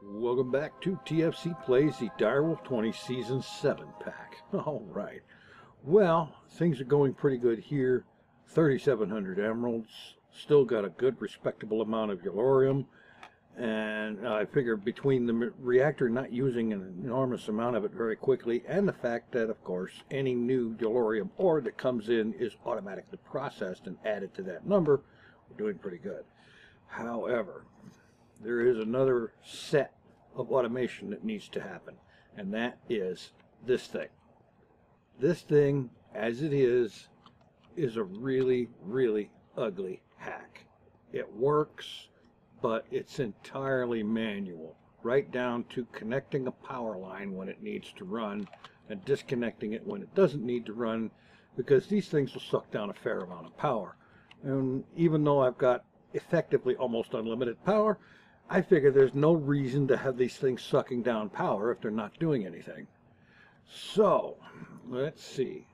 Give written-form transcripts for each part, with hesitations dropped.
Welcome back to TFC Plays the Direwolf20 Season 7 pack. Alright, well, things are going pretty good here. 3,700 emeralds, still got a good respectable amount of Yellorium, and I figure between the reactor not using an enormous amount of it very quickly, and the fact that, of course, any new Yellorium ore that comes in is automatically processed and added to that number, we're doing pretty good. However, there is another set of automation that needs to happen, and that is this thing. This thing, as it is a really, really ugly hack. It works, but it's entirely manual, right down to connecting a power line when it needs to run and disconnecting it when it doesn't need to run, because these things will suck down a fair amount of power. And even though I've got effectively almost unlimited power, I figure there's no reason to have these things sucking down power if they're not doing anything. So, let's see.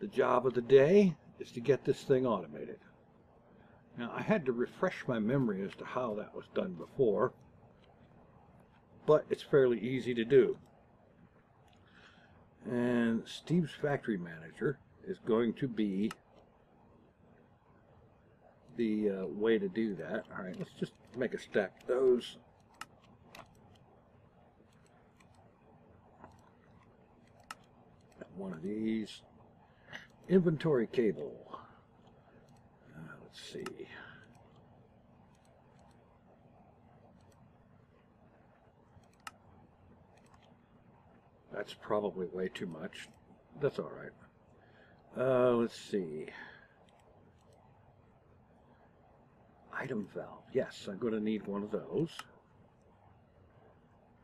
The job of the day is to get this thing automated. Now, I had to refresh my memory as to how that was done before, but it's fairly easy to do. And Steve's factory manager is going to be the way to do that. All right, let's just make a stack of those. One of these. Inventory cable. Let's see. That's probably way too much. That's all right. Let's see. Item valve. Yes, I'm going to need one of those.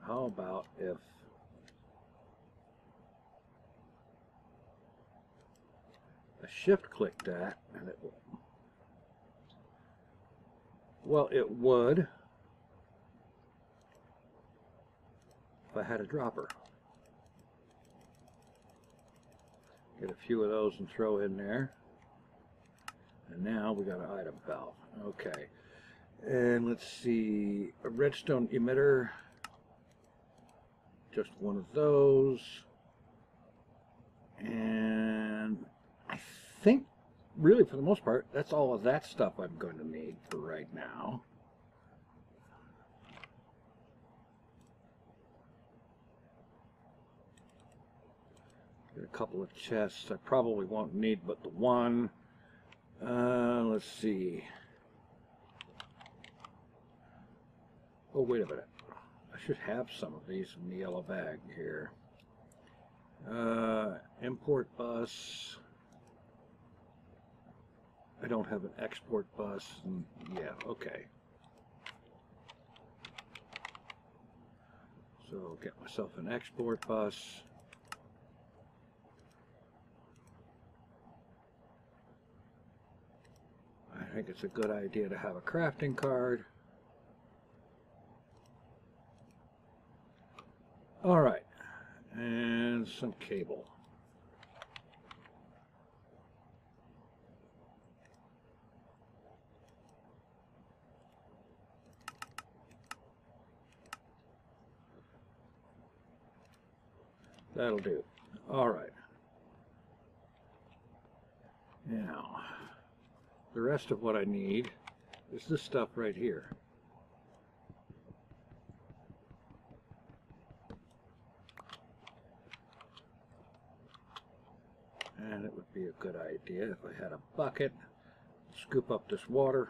How about if I shift click that and it will. Well, it would if I had a dropper. Get a few of those and throw in there. And now we got an item valve. Okay. And let's see. A redstone emitter. Just one of those. And I think, really, for the most part, that's all of that stuff I'm going to need for right now. Get a couple of chests. I probably won't need but the one. Let's see. Oh, wait a minute. I should have some of these in the yellow bag here. Import bus. I don't have an export bus. Yeah, okay. So get myself an export bus. I think it's a good idea to have a crafting card. Alright, and some cable. That'll do. Alright. Now, the rest of what I need is this stuff right here. And it would be a good idea if I had a bucket, scoop up this water.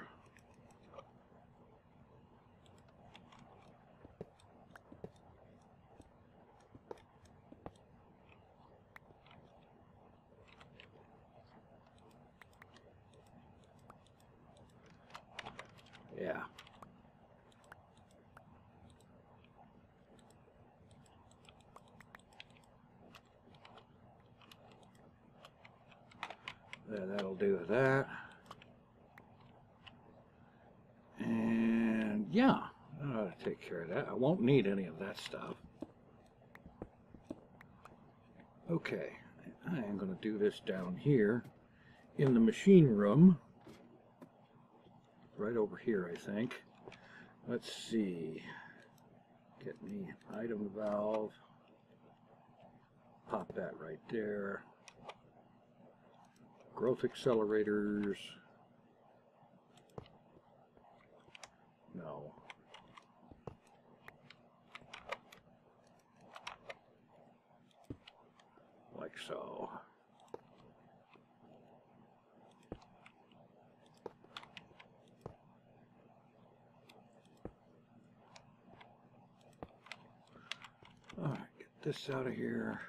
Yeah. Yeah, that'll do that. And yeah, I ought to take care of that. I won't need any of that stuff. Okay, I am going to do this down here in the machine room. Right over here, I think. Let's see. Get me item valve. Pop that right there. Growth accelerators. No. Like so. All right, get this out of here.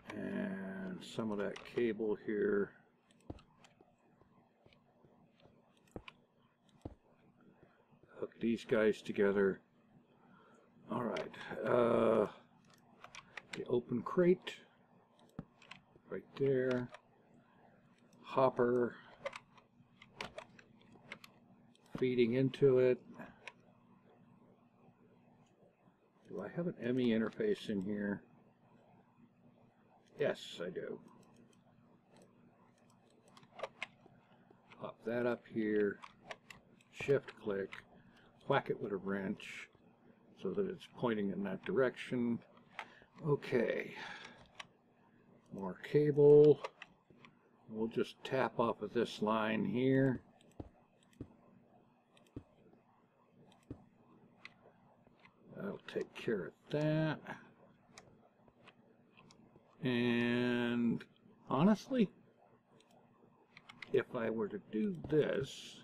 And some of that cable here. Hook these guys together. All right, the open crate right there. Hopper feeding into it. Do I have an ME interface in here? Yes, I do. Pop that up here. Shift click. Whack it with a wrench so that it's pointing in that direction. Okay. More cable. We'll just tap off of this line here. That'll take care of that. And honestly, if I were to do this,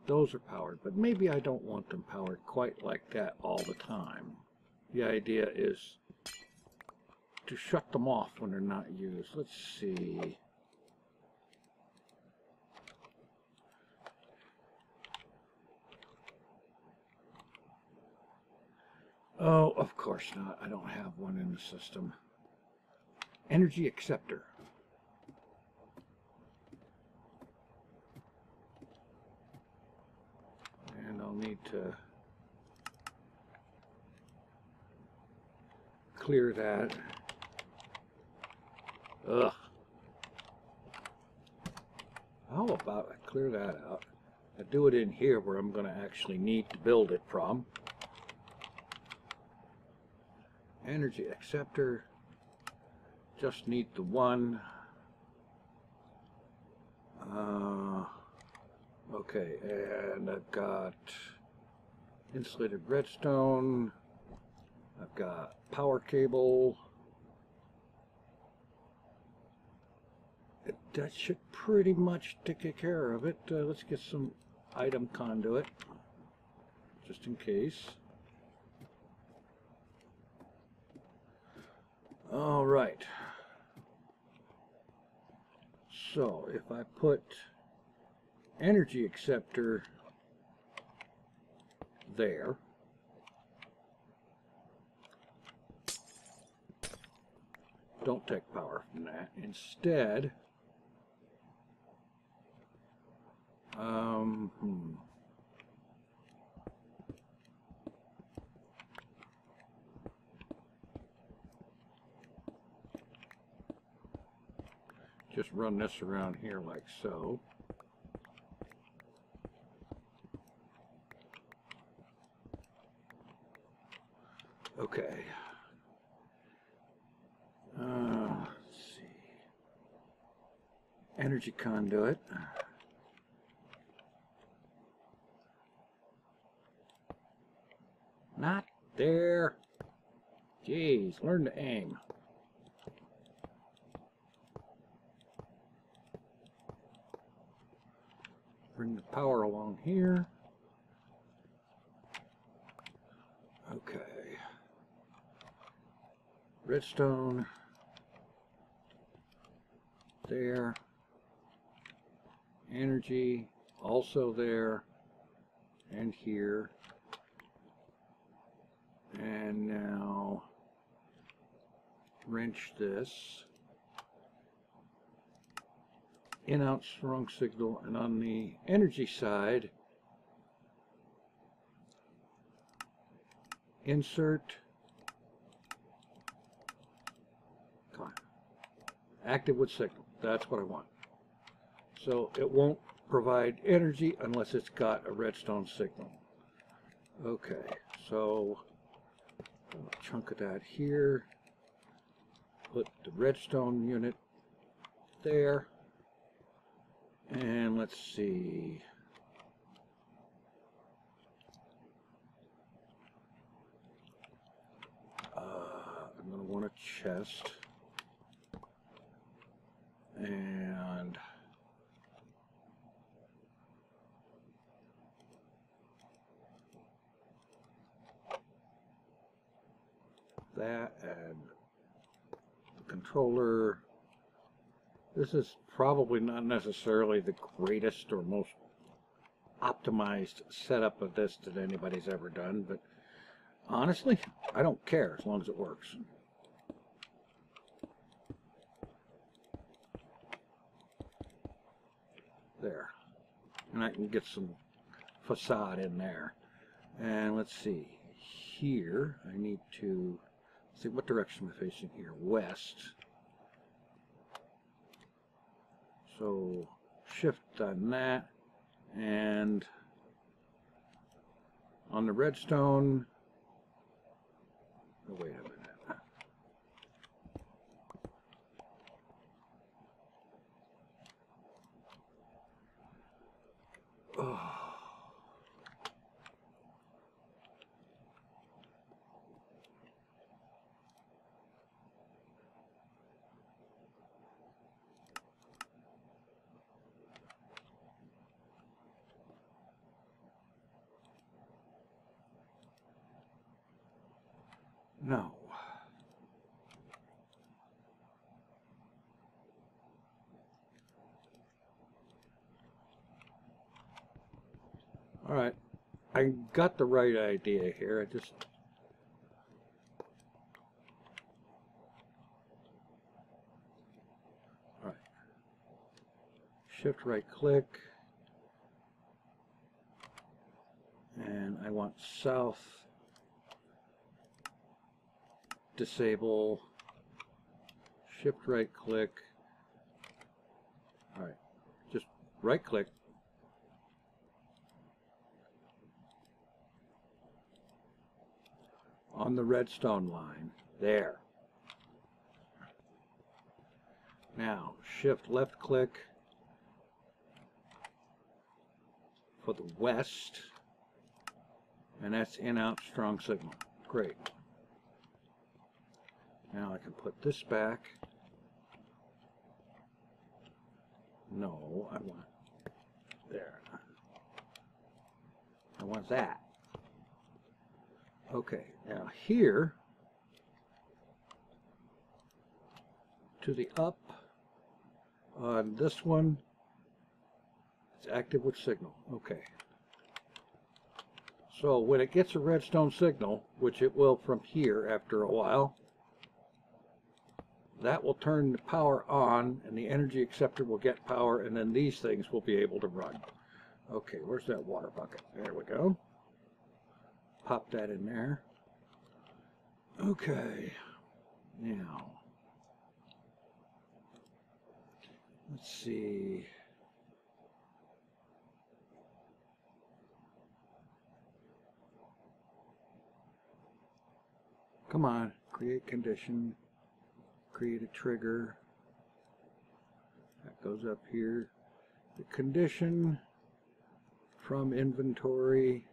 those are powered, but maybe I don't want them powered quite like that all the time. The idea is to shut them off when they're not used. Let's see. Oh, of course not. I don't have one in the system. Energy Acceptor. And I'll need to clear that. Ugh. How about I clear that out? I do it in here where I'm going to actually need to build it from. Energy Acceptor. Just need the one. Okay, and I've got insulated redstone. I've got power cable. That should pretty much take care of it. Let's get some item conduit, just in case. All right. So if I put energy acceptor there, don't take power from that. Instead, just run this around here like so. Okay. Let's see. Energy conduit. Not there. Jeez, learn to aim. Bring the power along here. Okay. Redstone. There. Energy also there. And here. And now wrench this. In, out, strong signal, and on the energy side, insert, come on, active with signal. That's what I want. So it won't provide energy unless it's got a redstone signal. Okay, so a chunk of that here. Put the redstone unit there. And let's see. I'm going to want a chest. And that, and the controller. This is probably not necessarily the greatest or most optimized setup of this that anybody's ever done, but honestly, I don't care as long as it works. There. And I can get some facade in there. And let's see. Here, I need to see what direction am I facing here. West. So shift on that, and on the redstone. Oh, wait a minute. Oh. No. All right. I got the right idea here. I just all right. Shift right click. And I want south. Disable, shift right click. All right, just right click. On the redstone line, there. Now, shift left click for the west, and that's in out strong signal. Great. Now I can put this back. No, I want there. I want that. Okay, now here to the up on this one, it's active with signal. Okay. So when it gets a redstone signal, which it will from here after a while, that will turn the power on, and the energy acceptor will get power, and then these things will be able to run. Okay, where's that water bucket? There we go. Pop that in there. Okay, now, let's see. Come on, create condition. Create a trigger. That goes up here. The condition from inventory.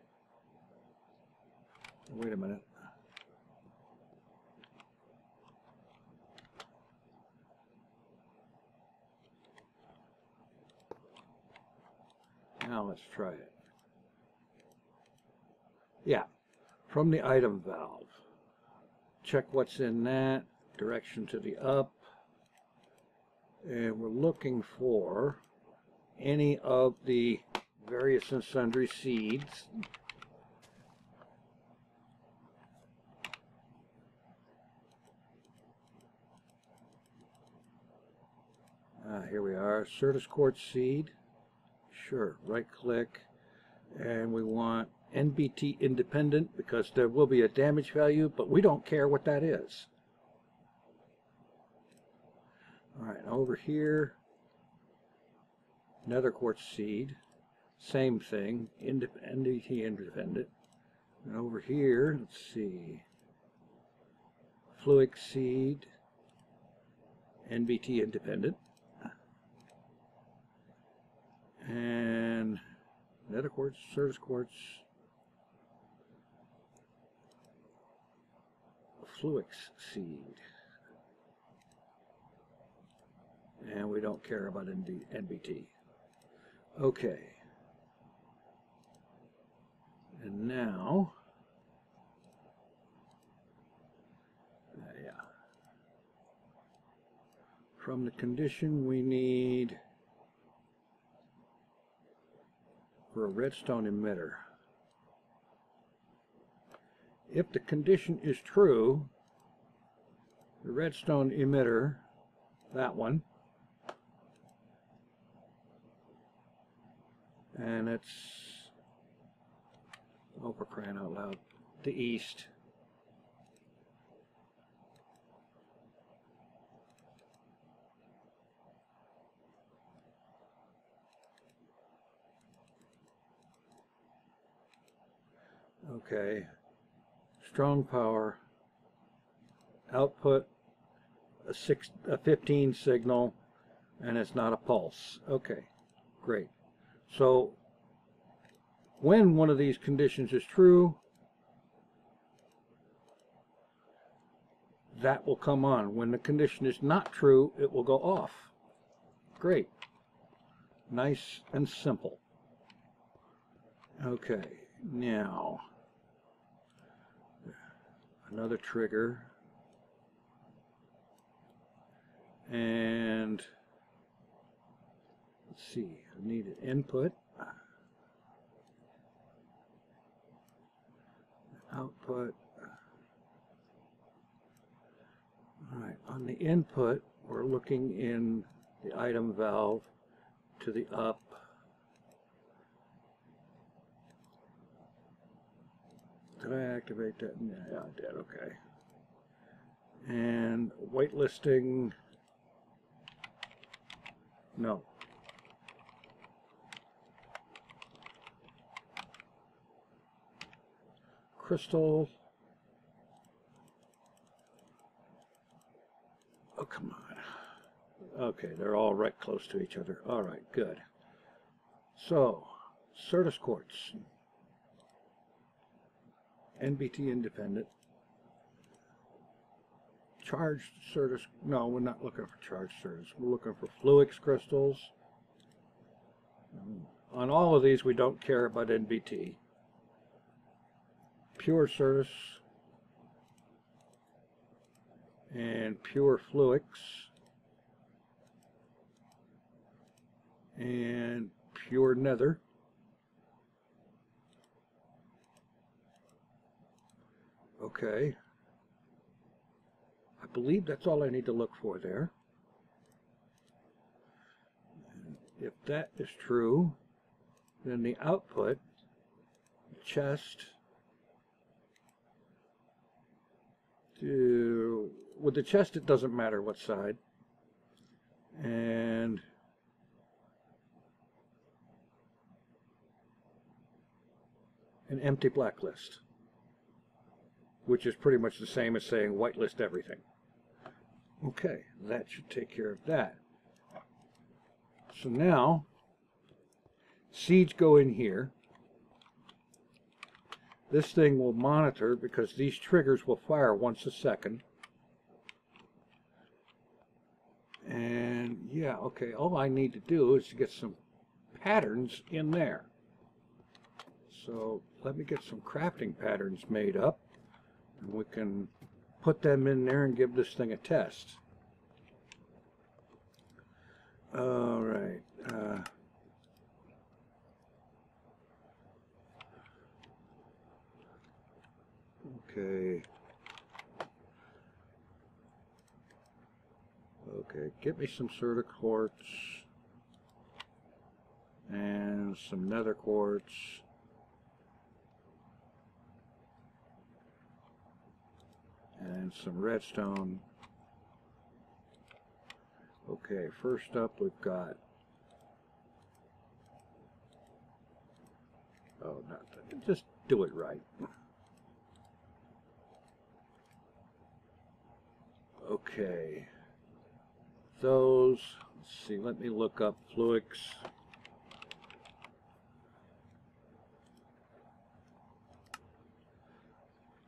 Wait a minute. Now let's try it. Yeah, from the item valve. Check what's in that. Direction to the up, and we're looking for any of the various and sundry seeds. Here we are, Certus quartz seed. Sure, right click, and we want NBT independent because there will be a damage value, but we don't care what that is. All right, over here, nether quartz seed, same thing, NBT independent. And over here, let's see, fluix seed, NBT independent, and nether quartz, Certus quartz, fluix seed, and we don't care about NBT. Okay, and now, from the condition we need for a redstone emitter. If the condition is true, the redstone emitter, that one, and it's, oh, for crying out loud, the east. Okay, strong power, output a 15 signal, and it's not a pulse. Okay, great. So when one of these conditions is true, that will come on. When the condition is not true, it will go off. Great. Nice and simple. Okay, now another trigger, and let's see, I need an input, output. Alright, on the input, we're looking in the item valve to the up. Did I activate that? Yeah, I did. Okay. And whitelisting. No. Crystal. Oh, come on. Okay, they're all right close to each other. All right, good. So, Certus quartz. NBT independent. Charged Certus. No, we're not looking for charged Certus. We're looking for fluix crystals. On all of these, we don't care about NBT. Pure Certus and pure fluix and pure nether. Okay, I believe that's all I need to look for there. And if that is true, then the output, chest, with the chest it doesn't matter what side, and an empty blacklist, which is pretty much the same as saying whitelist everything. Okay, that should take care of that. So now, seeds go in here. This thing will monitor because these triggers will fire once a second. And yeah, okay, all I need to do is to get some patterns in there. So let me get some crafting patterns made up. And we can put them in there and give this thing a test. All right. Okay. Okay, get me some Certus quartz and some nether quartz. And some redstone. Okay, first up we've got Oh, not that. Just do it right. Okay. Those, let's see, let me look up Fluix.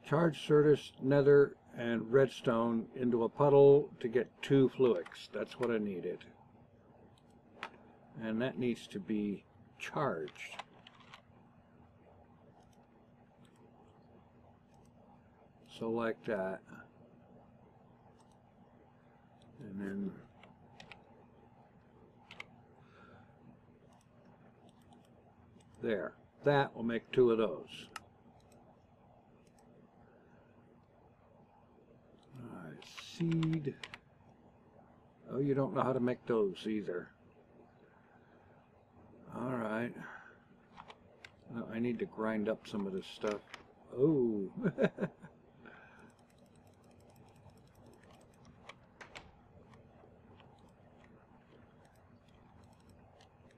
Charge Certus, Nether, and Redstone into a puddle to get 2 Fluix. That's what I needed. And that needs to be charged. So like that. And then there. That will make 2 of those. Alright, seed. Oh, you don't know how to make those either. Alright. Well, I need to grind up some of this stuff. Oh.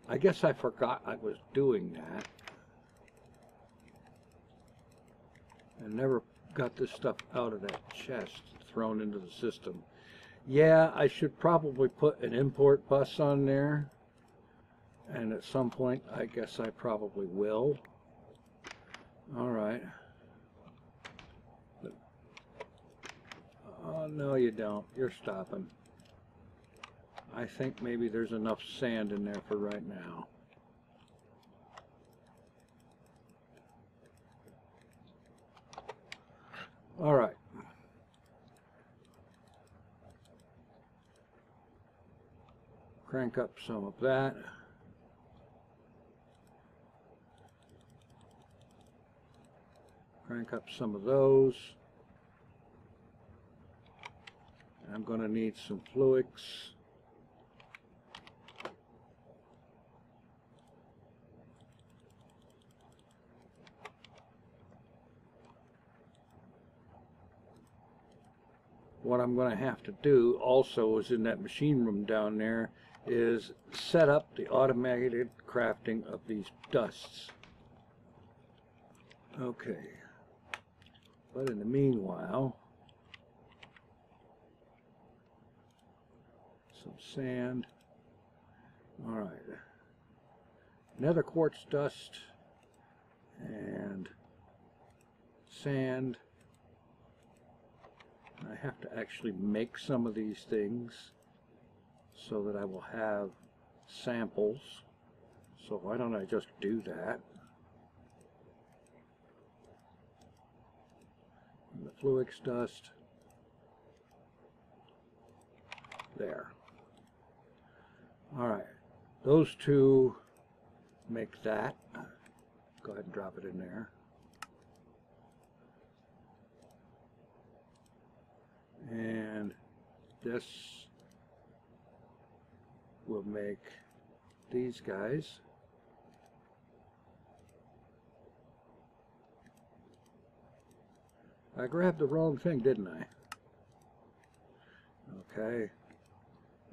I guess I forgot I was doing that. And never got this stuff out of that chest thrown into the system. Yeah, I should probably put an import bus on there. And at some point, I guess I probably will. Alright. Oh, no you don't. You're stopping. I think maybe there's enough sand in there for right now. All right. Crank up some of that. Crank up some of those. I'm going to need some Fluix. What I'm going to have to do also is in that machine room down there is set up the automated crafting of these dusts. Okay. But in the meanwhile, some sand. Alright. Nether quartz dust and sand. I have to actually make some of these things so that I will have samples. So why don't I just do that? And the Fluix dust. There. Alright. Those 2 make that. Go ahead and drop it in there. And this will make these guys. I grabbed the wrong thing, didn't I? Okay.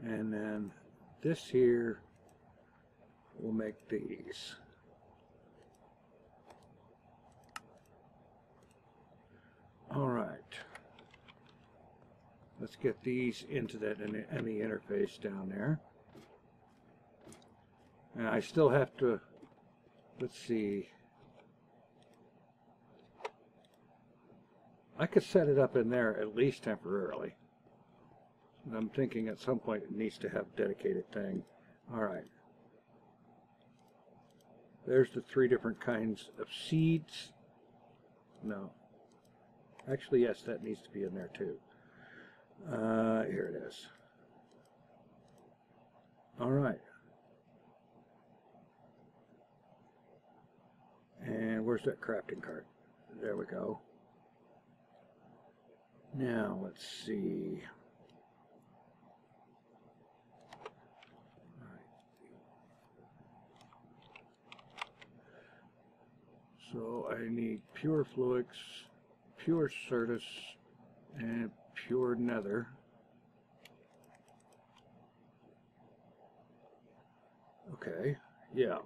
And then this here will make these. All right. Let's get these into that ME interface down there. And I still have to, let's see. I could set it up in there at least temporarily. And I'm thinking at some point it needs to have a dedicated thing. Alright. There's the 3 different kinds of seeds. No. Actually, yes, that needs to be in there too. Here it is. Alright. And where's that crafting cart? There we go. Now, let's see. Alright. So I need pure Fluix, pure Certus, and pure Nether. Okay, yeah.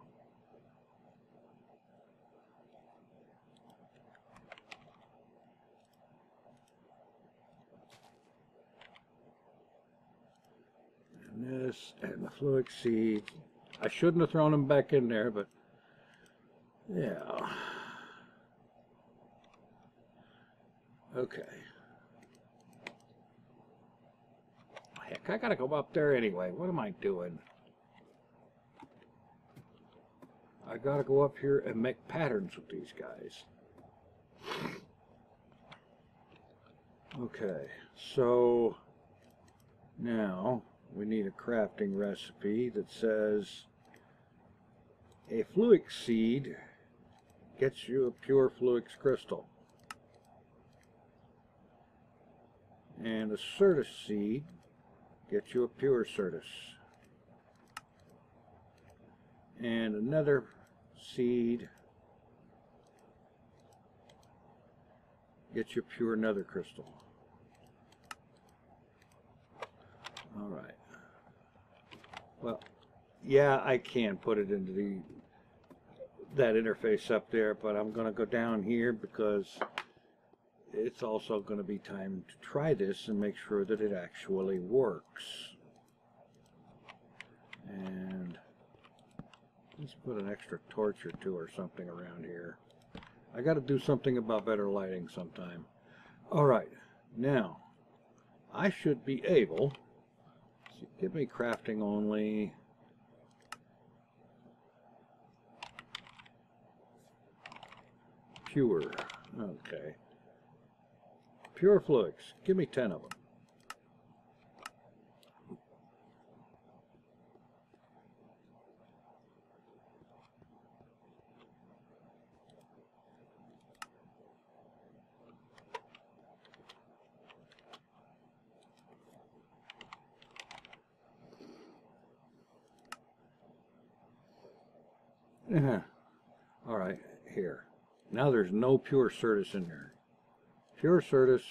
this and the fluix seeds. I shouldn't have thrown them back in there, but yeah. Okay. Heck, I gotta go up there anyway. What am I doing? I gotta go up here and make patterns with these guys. Okay, so now we need a crafting recipe that says a fluix seed gets you a pure fluix crystal, and a certus seed gets you a pure certus, and another seed gets you pure nether crystal. Alright. Well, yeah, I can put it into that interface up there, but I'm going to go down here because it's also going to be time to try this and make sure that it actually works. And let's put an extra torch or two or something around here. I got to do something about better lighting sometime. Alright, now I should be able, so give me crafting only. Pure, okay. Pure fluix, give me 10 of them. Alright, here. Now there's no pure certus in there. Pure certus,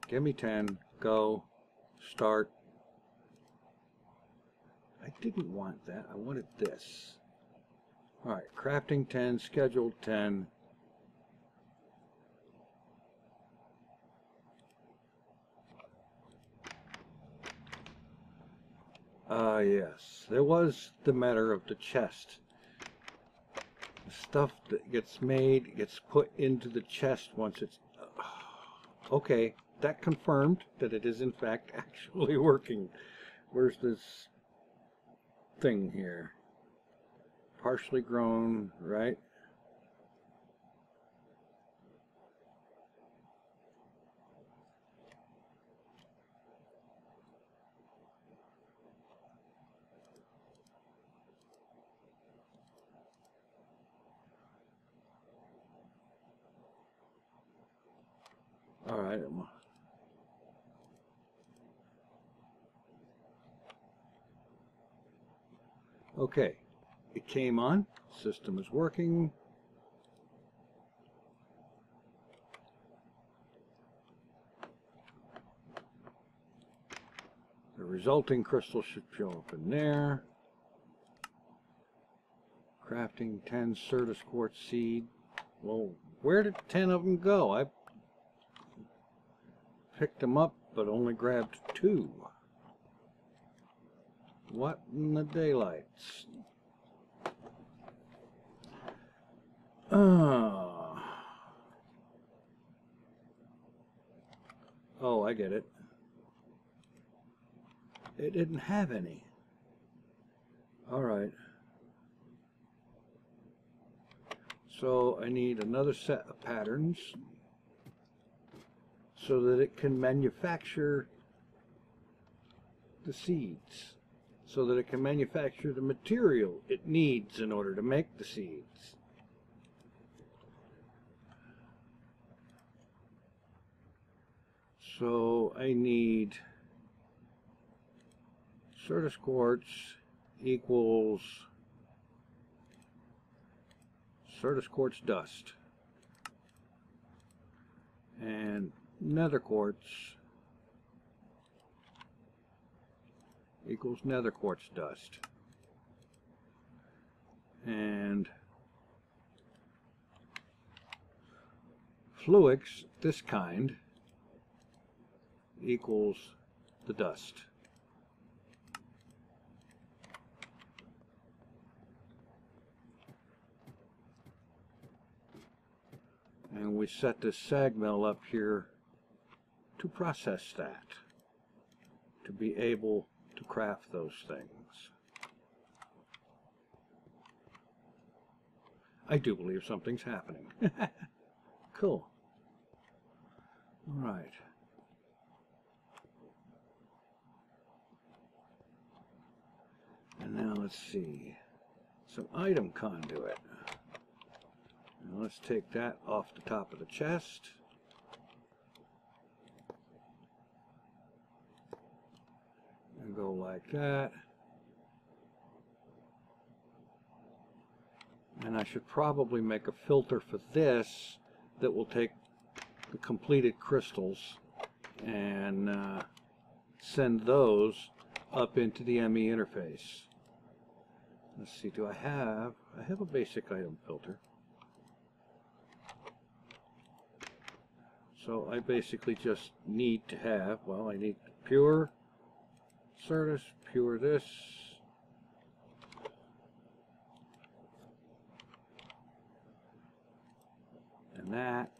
give me 10, go, start. I didn't want that, I wanted this. Alright, crafting 10, scheduled 10. Yes, there was the matter of the chest. The stuff that gets made gets put into the chest once it's... Okay, that confirmed that it is in fact actually working. Where's this thing here? Partially grown, right? All right. Okay, it came on. System is working. The resulting crystal should show up in there. Crafting 10 certus quartz seed. Well, where did 10 of them go? I picked them up, but only grabbed 2. What in the daylights? Oh, I get it. It didn't have any. Alright. So I need another set of patterns so that it can manufacture the seeds, so that it can manufacture the material it needs in order to make the seeds. So I need certus quartz equals certus quartz dust, and nether quartz equals nether quartz dust, and fluix, this kind, equals the dust. we set this sag mill up here to process that, to be able to craft those things. I do believe something's happening. Cool. All right. And now let's see. Some item conduit. Now let's take that off the top of the chest. And go like that. And I should probably make a filter for this that will take the completed crystals and send those up into the ME interface. Let's see, I have a basic item filter. So I basically just need to have, well, I need pure Certus, pure this, and that,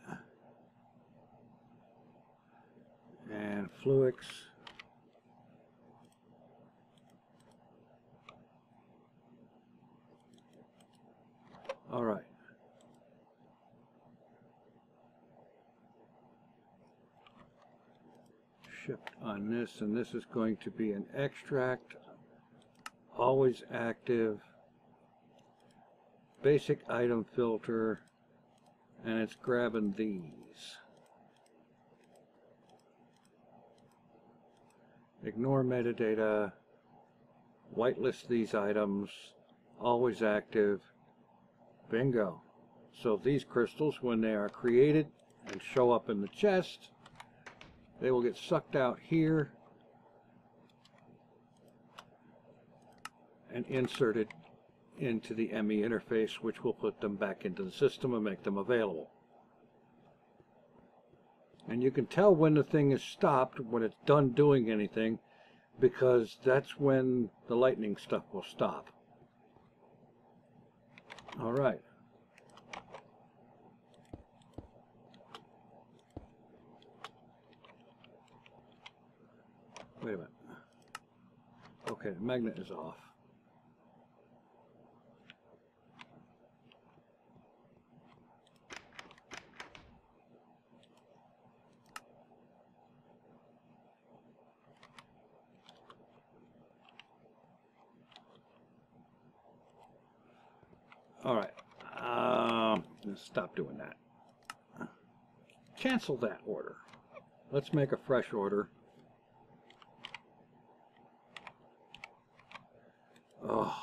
and Fluix, all right. Shipped on this, and this is going to be an extract, always active, basic item filter, and it's grabbing these. Ignore metadata, whitelist these items, always active, bingo. So these crystals, when they are created and show up in the chest, they will get sucked out here and inserted into the ME interface, which will put them back into the system and make them available. And you can tell when the thing is stopped, when it's done doing anything, because that's when the lightning stuff will stop. All right. Wait a minute. Okay, the magnet is off. All right. Let's stop doing that. Cancel that order. Let's make a fresh order. Oh,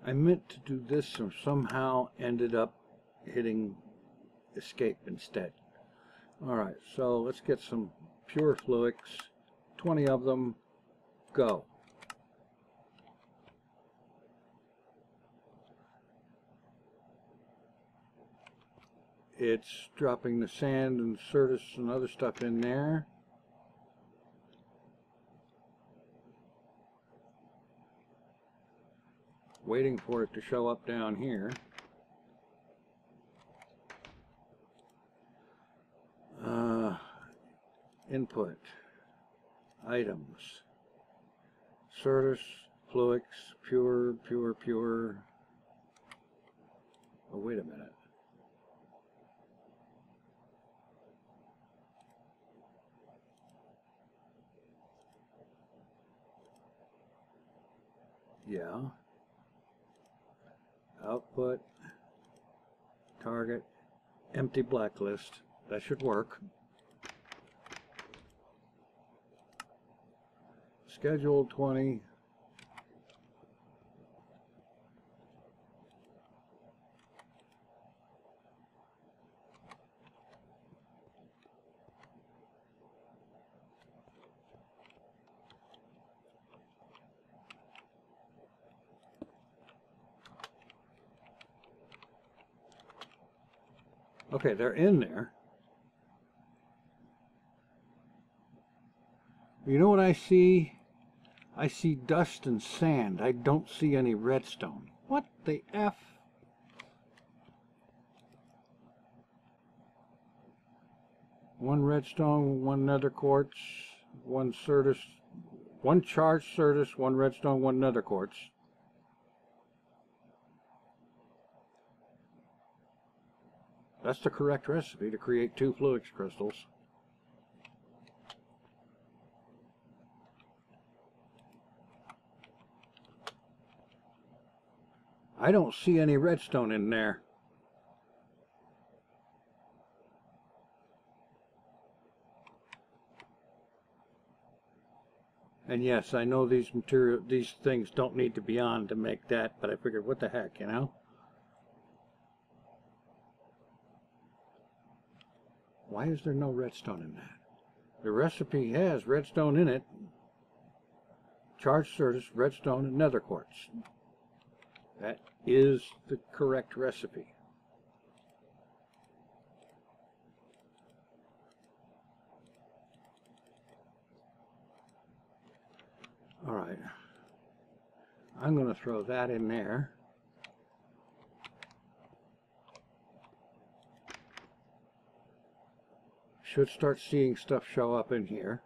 I meant to do this and somehow ended up hitting escape instead. Alright, so let's get some pure Fluix, 20 of them, go. It's dropping the sand and Certus and other stuff in there. Waiting for it to show up down here. Input, items, Certus, Fluix, pure. Oh, wait a minute. Yeah. Output, target, empty blacklist. That should work. Scheduled 20. Okay, they're in there. You know what I see? I see dust and sand. I don't see any redstone. What the F? 1 redstone, 1 nether quartz, 1 certus, 1 charged certus, 1 redstone, 1 nether quartz. That's the correct recipe to create 2 fluix crystals. I don't see any redstone in there. And yes, I know these things don't need to be on to make that, but I figured, what the heck, you know? Why is there no redstone in that? The recipe has redstone in it. Charged certus, redstone, and nether quartz. That is the correct recipe. All right. I'm going to throw that in there. Should start seeing stuff show up in here.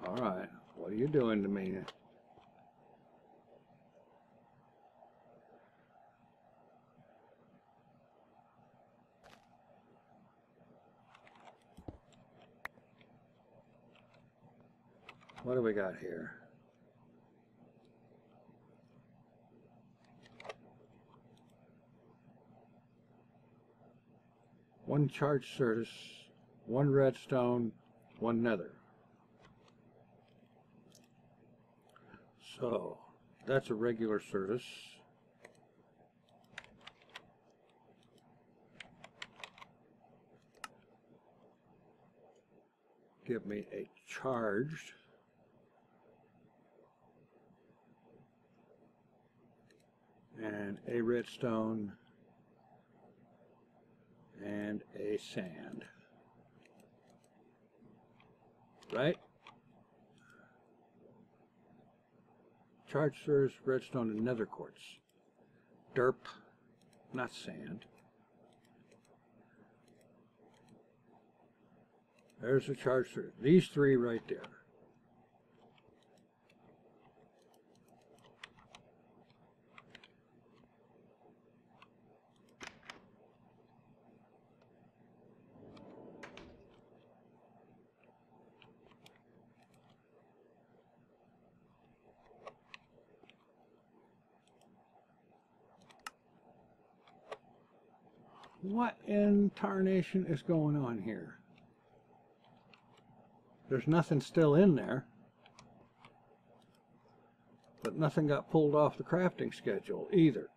All right, what are you doing to me? What do we got here? One charged certus, 1 redstone, 1 nether. So that's a regular certus. Give me a charged. And a redstone. And a sand. Right? Charged certus, redstone, and nether quartz. Derp, not sand. There's the charged certus. These 3 right there. What in tarnation is going on here? There's nothing still in there, but nothing got pulled off the crafting schedule either.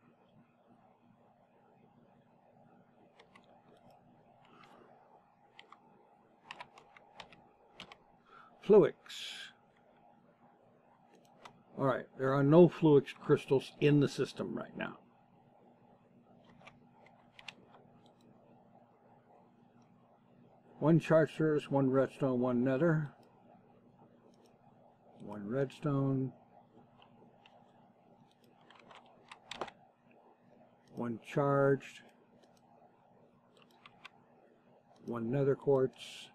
Fluix. Alright, there are no fluix crystals in the system right now. One charged certus, 1 redstone, 1 nether. 1 redstone. 1 charged. 1 nether quartz.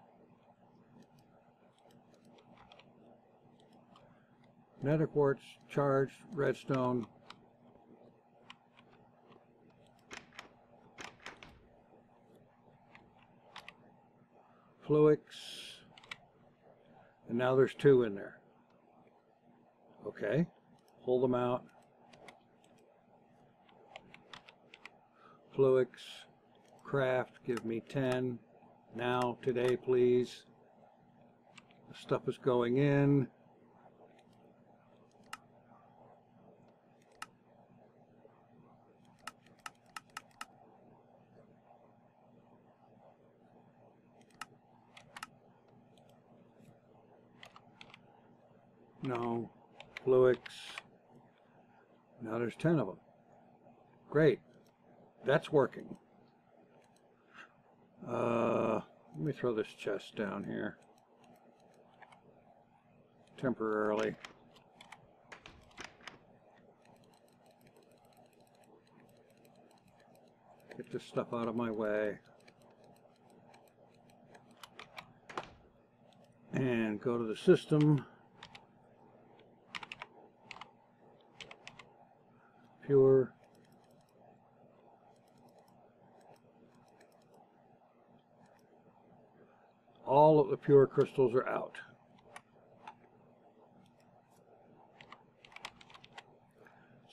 Nether quartz, charged, redstone. Fluix, and now there's 2 in there. Okay, pull them out. Fluix, craft, give me 10. Now, today, please. The stuff is going in. No, Fluix. Now there's 10 of them. Great. That's working. Let me throw this chest down here temporarily. this stuff out of my way. And go to the system. Pure. All of the pure crystals are out.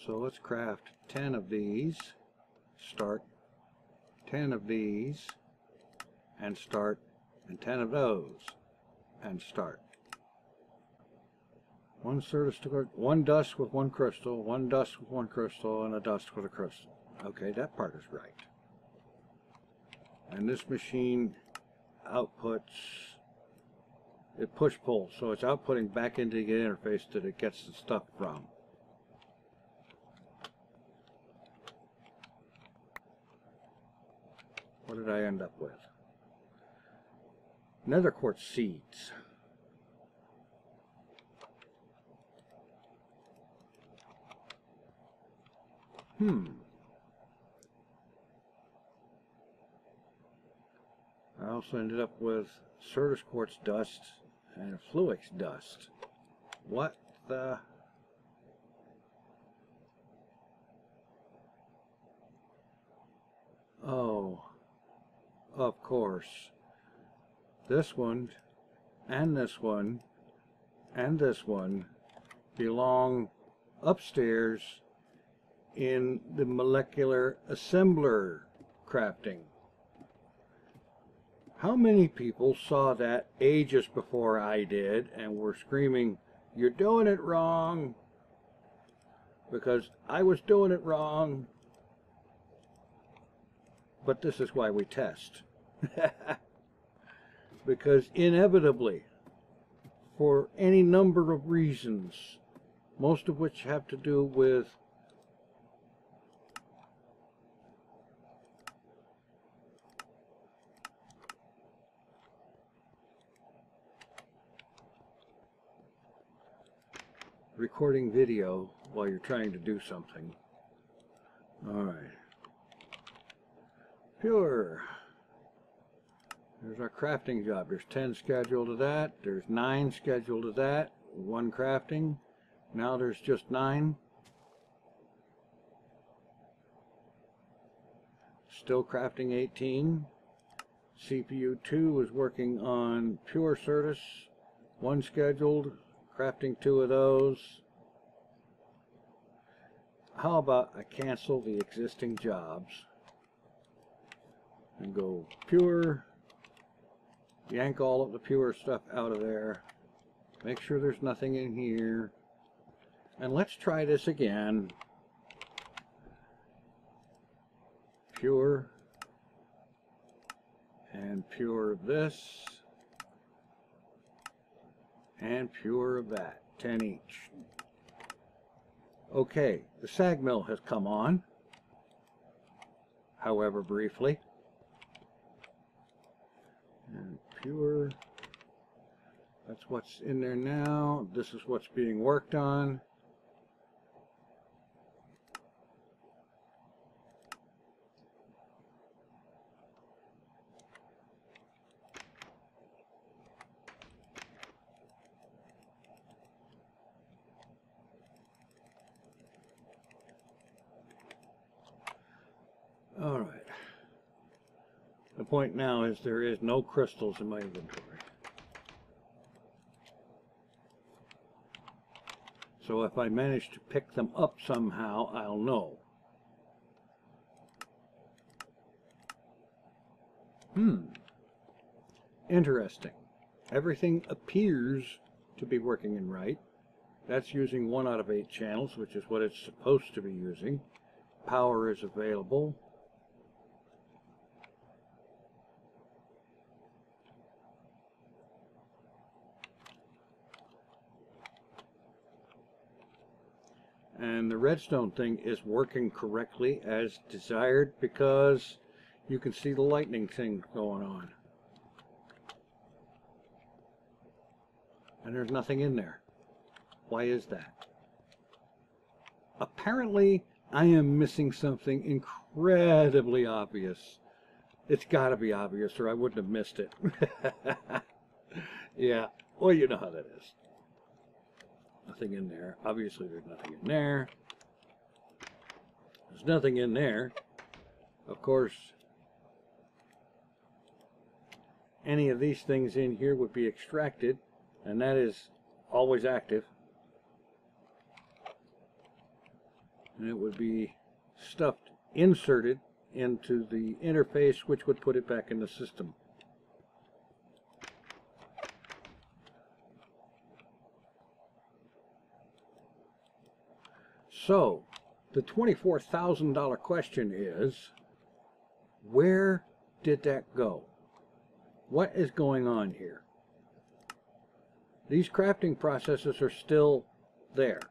So let's craft 10 of these, start, 10 of these, and start, and 10 of those, and start. One dust with one crystal, one dust with one crystal, and a dust with a crystal. Okay, that part is right. And this machine outputs, it push-pulls, so it's outputting back into the interface that it gets the stuff from. What did I end up with? Nether quartz seeds. I also ended up with Certus quartz dust and Fluix dust. What the? Oh, of course. This one and this one and this one belong upstairs in the molecular assembler crafting. How many people saw that ages before I did and were screaming, "You're doing it wrong," because I was doing it wrong. But this is why we test. Because inevitably, for any number of reasons, most of which have to do with recording video while you're trying to do something. Alright. Pure. There's our crafting job. There's 10 scheduled to that. There's 9 scheduled to that. 1 crafting. Now there's just 9. Still crafting 18. CPU2 is working on pure Certus. 1 scheduled. Crafting 2 of those. How about I cancel the existing jobs and go pure, yank all of the pure stuff out of there, make sure there's nothing in here, and let's try this again. Pure and pure of this and pure of that, 10 each. Okay, the sag mill has come on, however briefly. And pure, that's what's in there now. This is what's being worked on. All right. The point now is there is no crystals in my inventory. So if I manage to pick them up somehow, I'll know. Interesting. Everything appears to be working in right. That's using 1 out of 8 channels, which is what it's supposed to be using. Power is available. And the redstone thing is working correctly as desired because you can see the lightning thing going on. And there's nothing in there. Why is that? Apparently, I am missing something incredibly obvious. It's got to be obvious or I wouldn't have missed it. Yeah, well, you know how that is. Nothing in there. Obviously, there's nothing in there. There's nothing in there. Of course, any of these things in here would be extracted, and that is always active. And it would be stuffed, inserted into the interface, which would put it back in the system. So, the $24,000 question is, where did that go? What is going on here? These crafting processes are still there.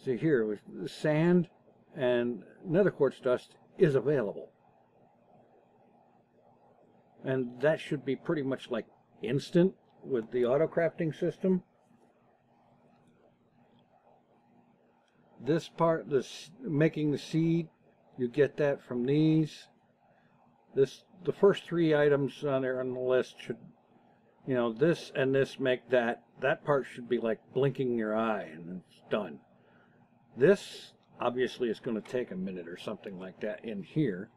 See here, with sand and nether quartz dust is available. And that should be pretty much like instant with the auto crafting system. This part, this making the seed, you get that from these. The first three items on there on the list should, you know, this and this make that. That part should be like blinking your eye and it's done. This obviously is going to take a minute or something like that in here.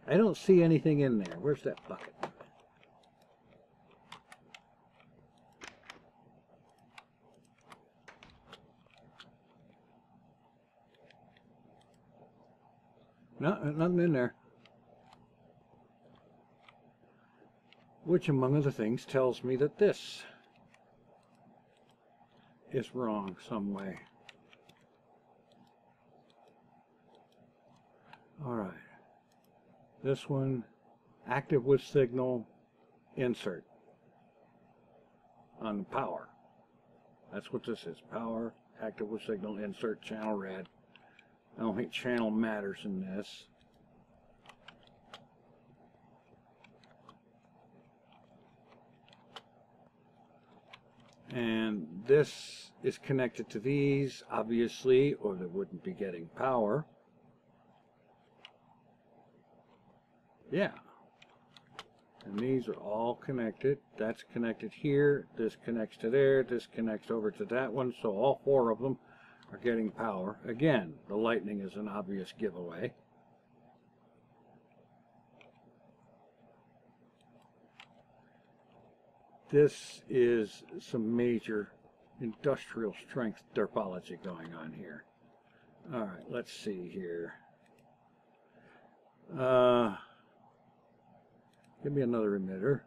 I don't see anything in there. Where's that bucket? No, nothing in there. Which, among other things, tells me that this is wrong some way. All right. This one, active with signal, insert on power. That's what this is. Power, active with signal, insert, channel red. I don't think channel matters in this. And this is connected to these, obviously, or they wouldn't be getting power. Yeah. And these are all connected. That's connected here. This connects to there. This connects over to that one. So all four of them are getting power. Again, the lightning is an obvious giveaway. This is some major industrial strength derpology going on here. All right, let's see here. Give me another emitter.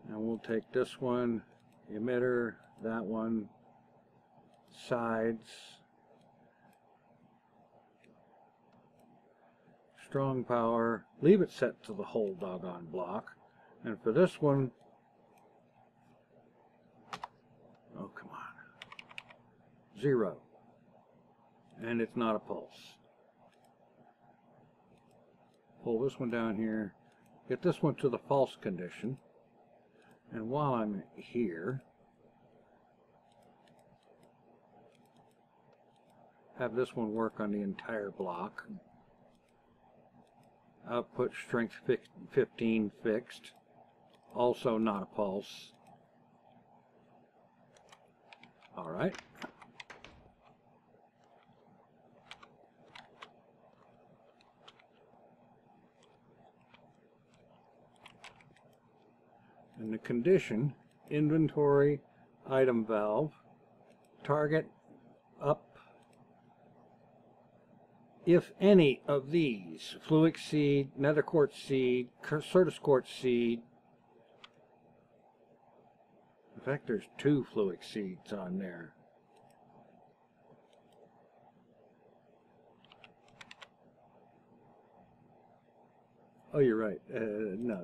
And we'll take this one, emitter, that one, sides, strong power, leave it set to the whole doggone block. And for this one, oh come on, 0. And it's not a pulse. Pull this one down here, get this one to the false condition, and while I'm here, have this one work on the entire block. Output strength 15 fixed, also not a pulse. All right. And the condition, inventory, item valve, target, up. If any of these, fluic seed, nether quartz seed, certus quartz seed, in fact there's 2 fluic seeds on there. Oh, you're right. No.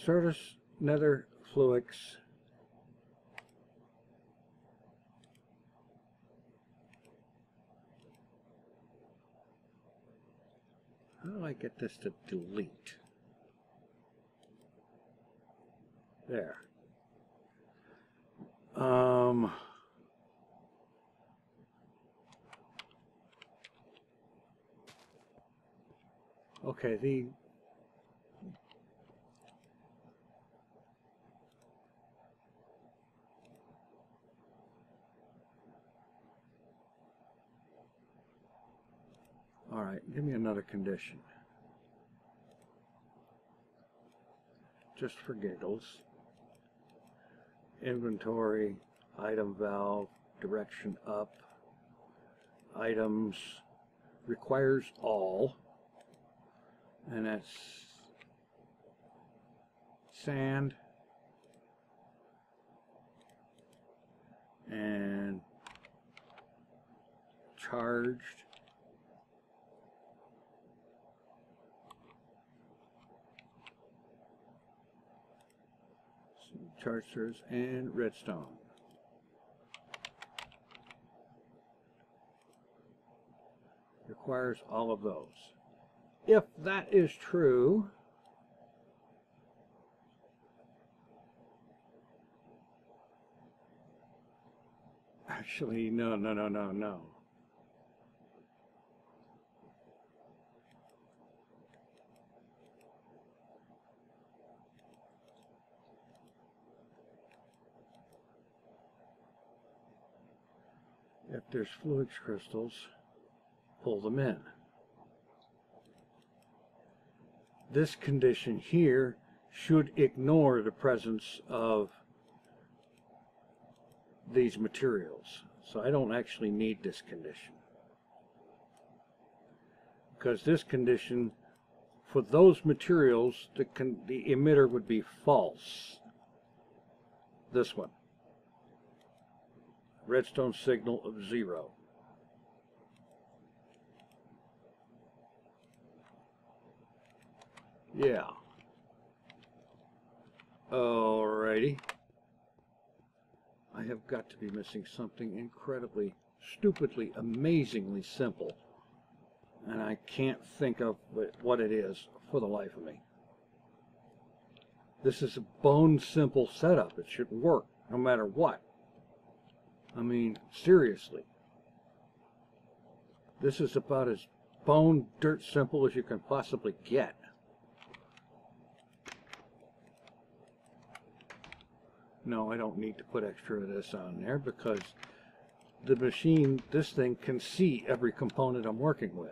Certus, nether, fluix, I get this to delete? There. Okay, all right, give me another condition. Just for giggles. Inventory, item valve, direction up, items, requires all, and that's sand and charged. Chargers and redstone. Requires all of those. If that is true, actually, no. If there's fluid crystals, pull them in. This condition here should ignore the presence of these materials. So I don't actually need this condition. Because this condition, for those materials, the emitter would be false. This one. Redstone signal of 0. Yeah. Alrighty. I have got to be missing something incredibly, stupidly, amazingly simple. And I can't think of what it is for the life of me. This is a bone simple setup. It should work no matter what. I mean, seriously. This is about as bone dirt simple as you can possibly get. No, I don't need to put extra of this on there because the machine, this thing, can see every component I'm working with.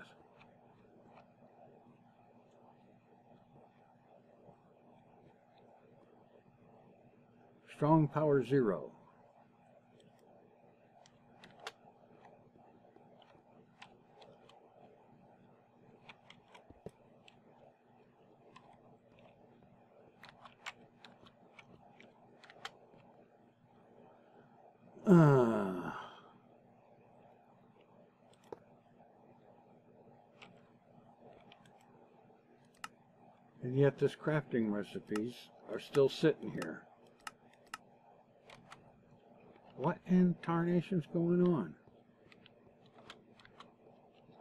Strong power 0. And yet this crafting recipes are still sitting here. What in tarnation's going on?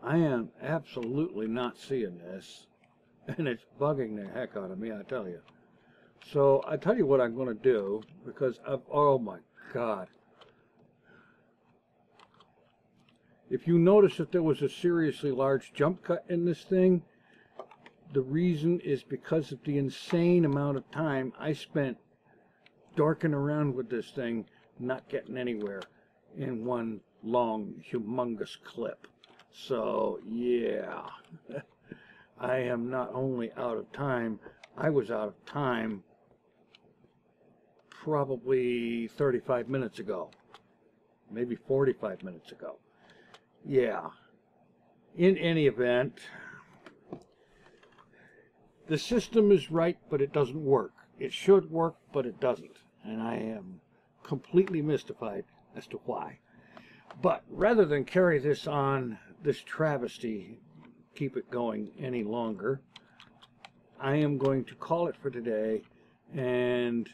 I am absolutely not seeing this, and it's bugging the heck out of me, I tell you. So I tell you what I'm going to do, because oh my God. If you notice that there was a seriously large jump cut in this thing, the reason is because of the insane amount of time I spent dorking around with this thing, not getting anywhere in one long, humongous clip. So, yeah, I am not only out of time, I was out of time probably 35 minutes ago, maybe 45 minutes ago. Yeah, in any event, the system is right, but it doesn't work. It should work, but it doesn't. And I am completely mystified as to why. But rather than carry this on, this travesty, keep it going any longer, I am going to call it for today and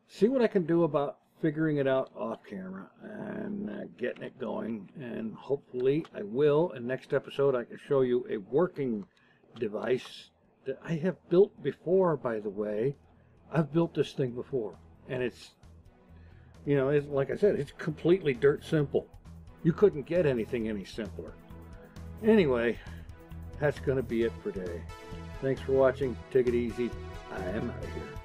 see what I can do about figuring it out off camera and getting it going. And hopefully I will. In next episode I can show you a working device that I have built before, by the way. I've built this thing before, and it's, you know, it's, like I said, it's completely dirt simple. You couldn't get anything any simpler. Anyway, that's going to be it for today. Thanks for watching. Take it easy. I am out of here.